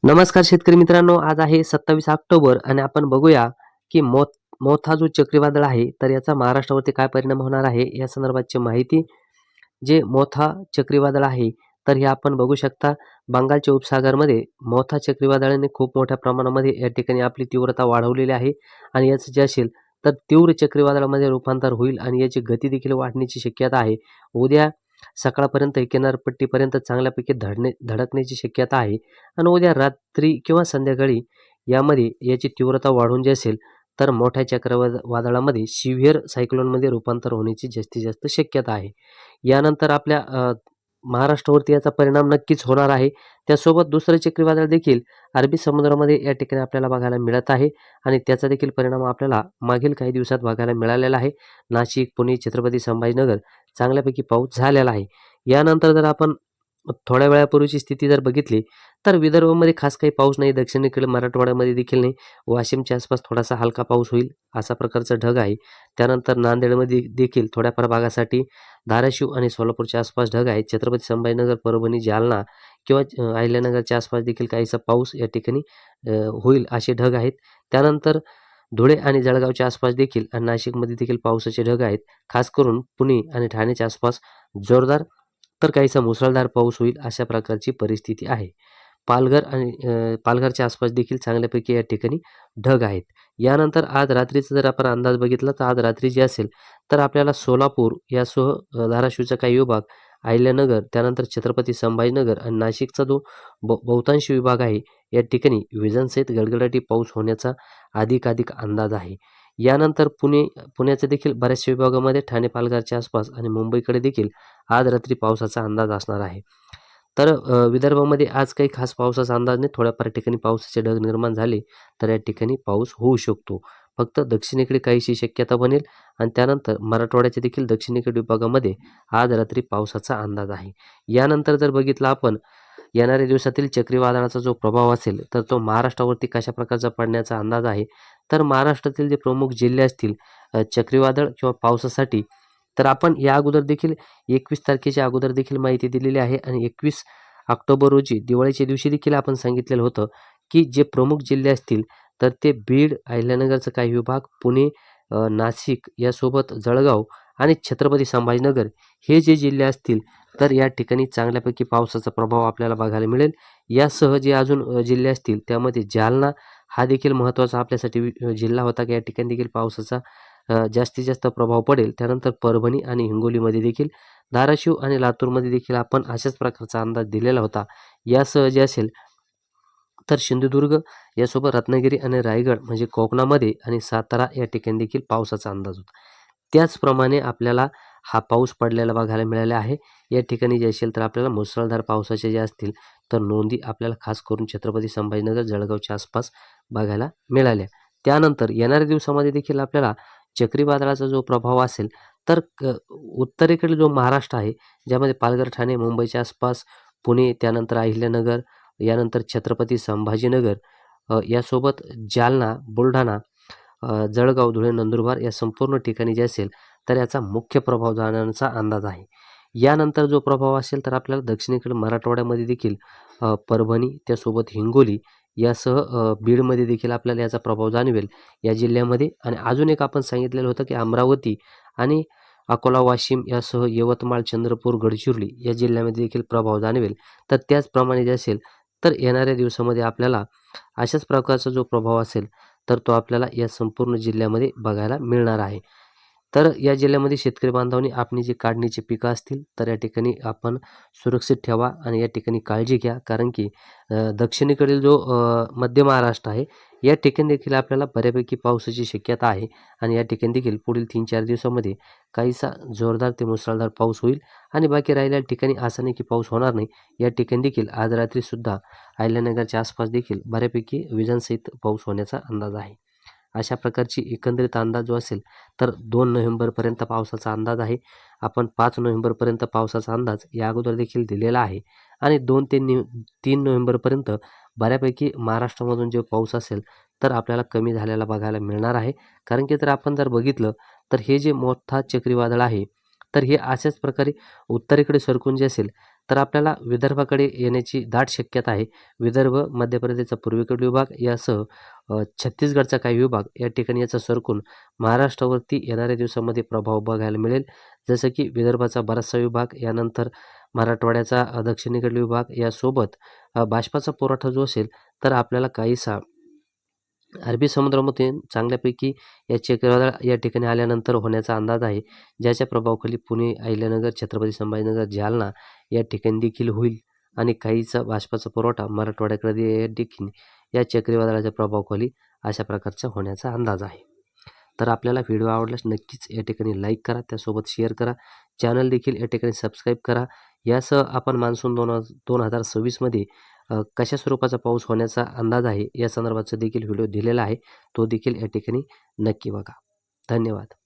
नमस्कार शेतकरी मित्रांनो, आज आहे 27 ऑक्टोबर आणि आपण बघूया की मोथा जो चक्रीवादळ आहे, तर याचा महाराष्ट्रावरती काय परिणाम होणार आहे या संदर्भातची माहिती. जे मोथा चक्रीवादळ आहे, तर हे आपण बघू शकता बंगालच्या उपसागरामध्ये मोथा चक्रीवादळाने खूप मोठ्या प्रमाणामध्ये या ठिकाणी आपली तीव्रता वाढवलेली आहे आणि याचं जे असेल तर तीव्र चक्रीवादळामध्ये रूपांतर होईल आणि याची गती देखील वाढण्याची शक्यता आहे. उद्या सकाळपर्यंत हे किनारपट्टीपर्यंत चांगल्यापैकी धडकण्याची शक्यता आहे आणि उद्या रात्री किंवा संध्याकाळी यामध्ये याची तीव्रता वाढून जी असेल तर मोठ्या वादळामध्ये सिव्हिअर सायक्लोनमध्ये रूपांतर होण्याची जास्तीत जास्त शक्यता आहे. यानंतर आपल्या महाराष्ट्रावरती याचा परिणाम नक्कीच होणार आहे. त्यासोबत दुसरं चक्रीवादळ देखील अरबी समुद्रामध्ये या ठिकाणी आपल्याला बघायला मिळत आहे आणि त्याचा देखील परिणाम आपल्याला मागील काही दिवसात बघायला मिळालेला आहे. नाशिक, पुणे, छत्रपती संभाजीनगर चांगल्यापैकी पाऊस झालेला आहे. यानंतर जर आपण थोड्या वेळापूर्वीची स्थिती जर बघितली, तर विदर्भामध्ये खास काही पाऊस नाही. दक्षिणेकडे मराठवाड्यामध्ये देखील नाही. वाशिमच्या आसपास थोडासा हलका पाऊस होईल, अशा प्रकारचं ढग आहे. त्यानंतर नांदेडमध्ये देखील थोड्याफार भागासाठी धाराशिव आणि सोलापूरच्या आसपास ढग आहेत. छत्रपती संभाजीनगर, परभणी, जालना किंवा अहिल्यानगरच्या आसपास देखील काहीसा पाऊस या ठिकाणी होईल असे ढग आहेत. त्यानंतर धुळे आणि जळगावच्या आसपास देखील आणि नाशिकमध्ये देखील पावसाचे ढग आहेत. खास करून पुणे आणि ठाण्याच्या आसपास जोरदार तर काहीसा मुसळधार पाऊस होईल अशा प्रकारची परिस्थिती आहे. पालघर आणि पालघरच्या आसपास देखील चांगल्यापैकी या ठिकाणी ढग आहेत. यानंतर आज रात्रीचा जर आपण अंदाज बघितला तर आज रात्री जे असेल तर आपल्याला सोलापूर यासह धाराशिवचा काही विभाग, अहिल्यानगर, त्यानंतर छत्रपती संभाजीनगर आणि नाशिकचा जो बहुतांश विभाग आहे या ठिकाणी विजांसहित गडगडाटी पाऊस होण्याचा अधिक अंदाज आहे. यानंतर पुण्याच्या देखील बऱ्याचशा विभागामध्ये ठाणे, पालघरच्या आसपास आणि मुंबईकडे देखील आज रात्री पावसाचा अंदाज असणार आहे. तर विदर्भामध्ये आज काही खास पावसाचा अंदाज नाही. थोड्याफार ठिकाणी पावसाचे ढग निर्माण झाले तर या ठिकाणी पाऊस होऊ शकतो. फक्त दक्षिणेकडे काहीशी शक्यता बनेल आणि त्यानंतर मराठवाड्याच्या देखील दक्षिणेकडील विभागामध्ये आज रात्री पावसाचा अंदाज आहे. यानंतर जर बघितलं आपण येणाऱ्या दिवसातील चक्रीवादळाचा जो प्रभाव असेल तर तो महाराष्ट्रावरती कशा प्रकारचा पडण्याचा अंदाज आहे. तर महाराष्ट्रातील जे प्रमुख जिल्हे असतील चक्रीवादळ किंवा पावसासाठी, तर आपण या अगोदर देखील 21 तारखेच्या अगोदर देखील माहिती दिलेली आहे आणि 21 ऑक्टोबर रोजी दिवाळीच्या दिवशी देखील आपण सांगितलेलं होतं की जे प्रमुख जिल्हे असतील तर ते बीड, अहिल्यानगरचा काही विभाग, पुणे, नाशिक यासोबत जळगाव आणि छत्रपती संभाजीनगर हे जे जिल्हे असतील तर या ठिकाणी चांगल्यापैकी पावसाचा प्रभाव आपल्याला बघायला मिळेल. यासह जे अजून जिल्हे असतील त्यामध्ये जालना हा देखील महत्त्वाचा आपल्यासाठी जिल्हा होता की या ठिकाणी देखील पावसाचा जास्तीत जास्त प्रभाव पडेल. त्यानंतर परभणी आणि हिंगोलीमध्ये देखील, धाराशिव आणि लातूरमध्ये देखील आपण अशाच प्रकारचा अंदाज दिलेला होता. यासह जे असेल तर सिंधुदुर्ग यासोबत रत्नागिरी आणि रायगड म्हणजे कोकणामध्ये आणि सातारा या ठिकाणी देखील पावसाचा अंदाज होता. त्याचप्रमाणे आपल्याला हा पाऊस पडलेला बघायला मिळाला आहे. या ठिकाणी जे असेल तर आपल्याला मुसळधार पावसाचे जे असतील तर नोंदी आपल्याला खास करून छत्रपती संभाजीनगर, जळगावच्या आसपास बघायला मिळाल्या. त्यानंतर येणाऱ्या दिवसामध्ये देखील आपल्याला चक्रीवादळाचा जो प्रभाव असेल तर उत्तरेकडील जो महाराष्ट्र आहे ज्यामध्ये पालघर, ठाणे, मुंबईच्या आसपास, पुणे, त्यानंतर अहिल्यानगर, यानंतर छत्रपती संभाजीनगर यासोबत जालना, बुलढाणा, जळगाव, धुळे, नंदुरबार या संपूर्ण ठिकाणी जे असेल तर याचा मुख्य प्रभाव जाणवण्याचा अंदाज आहे. यानंतर जो प्रभाव असेल तर आपल्याला दक्षिणेकडे मराठवाड्यामध्ये देखील परभणी त्यासोबत हिंगोली यासह बीडमध्ये देखील आपल्याला याचा प्रभाव जाणवेल या जिल्ह्यामध्ये. आणि अजून एक आपण सांगितलेलं होतं की अमरावती आणि अकोला, वाशिम यासह यवतमाळ, चंद्रपूर, गडचिरोली या जिल्ह्यामध्ये देखील प्रभाव जाणवेल. तर त्याचप्रमाणे जे असेल तर येणाऱ्या दिवसामध्ये आपल्याला अशाच प्रकारचा जो प्रभाव असेल तर तो आपल्याला या संपूर्ण जिल्ह्यामध्ये बघायला मिळणार आहे. तर या जिल्ह्यामध्ये शेतकरी बांधवांनी आपली जी काढणीची पिकं असतील तर या ठिकाणी आपण सुरक्षित ठेवा आणि या ठिकाणी काळजी घ्या. कारण की दक्षिणेकडील जो मध्य महाराष्ट्र आहे या ठिकाणी देखील आपल्याला बऱ्यापैकी पावसाची शक्यता आहे आणि या ठिकाणी देखील पुढील 3-4 दिवसामध्ये काहीसा जोरदार ते मुसळधार पाऊस होईल आणि बाकी राहिलेल्या ठिकाणी असं नाही की पाऊस होणार नाही. या ठिकाणी देखील आज रात्रीसुद्धा अहिल्यानगरच्या आसपास देखील बऱ्यापैकी विजांसहित पाऊस होण्याचा अंदाज आहे. अशा प्रकारची एकंदरीत अंदाज जो असेल तर 2 नोव्हेंबरपर्यंत पावसाचा अंदाज आहे. आपण 5 नोव्हेंबरपर्यंत पावसाचा अंदाज या अगोदर देखील दिलेला आहे आणि 2 ते 3 नोव्हेंबरपर्यंत बऱ्यापैकी महाराष्ट्रामधून जो पाऊस असेल तर आपल्याला कमी झालेला बघायला मिळणार आहे. कारण की आपण जर बघितलं तर हे जे मोठा चक्रीवादळ आहे तर हे अशाच प्रकारे उत्तरेकडे सरकून जे असेल तर आपल्याला विदर्भाकडे येण्याची दाट शक्यता आहे. विदर्भ, मध्य प्रदेशचा पूर्वेकडील विभाग यासह छत्तीसगडचा काही विभाग या ठिकाणी याचा सरकून महाराष्ट्रावरती येणाऱ्या दिवसामध्ये प्रभाव बघायला मिळेल. जसं की विदर्भाचा बराचसा विभाग, यानंतर मराठवाड्याचा दक्षिणेकडील विभाग यासोबत बाष्पाचा पुरवठा जो असेल तर आपल्याला काहीसा अरबी समुद्रामधून चांगल्यापैकी या चक्रीवादळ या ठिकाणी आल्यानंतर होण्याचा अंदाज आहे. ज्याच्या प्रभावाखाली पुणे, अहिल्यानगर, छत्रपती संभाजीनगर, जालना या ठिकाणी देखील होईल आणि काहीचा बाष्पाचा पुरवठा मराठवाड्याकडे या देखील या चक्रीवादळाच्या प्रभावाखाली अशा प्रकारचा होण्याचा अंदाज आहे. तर आपल्याला व्हिडिओ आवडल्यास नक्कीच या ठिकाणी लाईक करा, त्यासोबत शेअर करा, चॅनल देखील या ठिकाणी सबस्क्राईब करा. यासह आपण मान्सून 2026मध्ये कशा स्वरूपाचा पाऊस होण्याचा अंदाज आहे या संदर्भाचा देखील व्हिडिओ दिलेला आहे. तो देखील या ठिकाणी नक्की बघा. धन्यवाद.